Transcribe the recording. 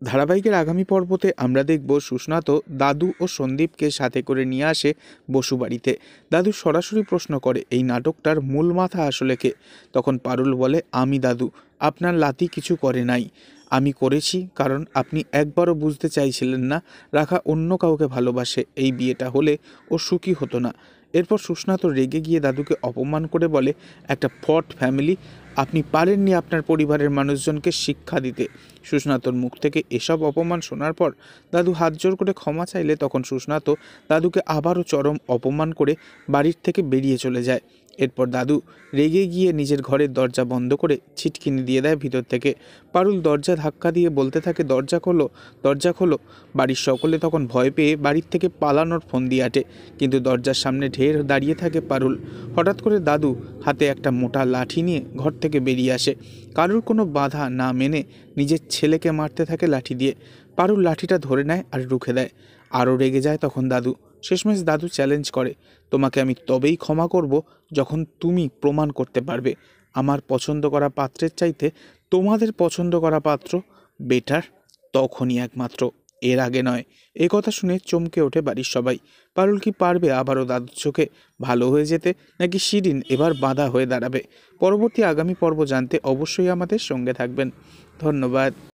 ধারাবাহিকের আগামী পর্বতে আমরা দেখব সুস্নাত দাদু ও সন্দীপকে সাথে করে নিয়ে আসে বসুবাড়িতে। দাদু সরাসরি প্রশ্ন করে, এই নাটকটার মূল মাথা আসলে কে? তখন পারুল বলে, আমি দাদু। আপনার লাতি কিছু করে নাই, আমি করেছি, কারণ আপনি একবারও বুঝতে চাইছিলেন না রাখা অন্য কাউকে ভালোবাসে। এই বিয়েটা হলে ও সুখী হতো না। এরপর সুস্নাত রেগে গিয়ে দাদুকে অপমান করে বলে, একটা ফট ফ্যামিলি, আপনি পারেননি আপনার পরিবারের মানুষজনকে শিক্ষা দিতে। সুস্নাতর মুখ থেকে এসব অপমান শোনার পর দাদু হাত জোর করে ক্ষমা চাইলে তখন সুস্নাত দাদুকে আবারও চরম অপমান করে বাড়ির থেকে বেরিয়ে চলে যায়। এরপর দাদু রেগে গিয়ে নিজের ঘরের দরজা বন্ধ করে ছিটকিনি দিয়ে দেয় ভিতর থেকে। পারুল দরজা ধাক্কা দিয়ে বলতে থাকে, দরজা খোলো, দরজা খোলো। বাড়ির সকলে তখন ভয় পেয়ে বাড়ির থেকে পালানোর ফোন দিয়ে আটে, কিন্তু দরজার সামনে ঢের দাঁড়িয়ে থাকে পারুল। হঠাৎ করে দাদু হাতে একটা মোটা লাঠি নিয়ে ঘর থেকে বেরিয়ে আসে। কারুর কোনো বাধা না মেনে নিজের ছেলেকে মারতে থাকে লাঠি দিয়ে। পারুল লাঠিটা ধরে নেয় আর রুখে দেয়। আরও রেগে যায় তখন দাদু। শেষমেশ দাদু চ্যালেঞ্জ করে, তোমাকে আমি তবেই ক্ষমা করব যখন তুমি প্রমাণ করতে পারবে আমার পছন্দ করা পাত্রের চাইতে তোমাদের পছন্দ করা পাত্র বেটার, তখনই একমাত্র, এর আগে নয়। এ কথা শুনে চমকে ওঠে বাড়ির সবাই। পারুল কি পারবে আবারও দাদুর চোখে ভালো হয়ে যেতে, নাকি শিরিন এবার বাধা হয়ে দাঁড়াবে? পরবর্তী আগামী পর্ব জানতে অবশ্যই আমাদের সঙ্গে থাকবেন। ধন্যবাদ।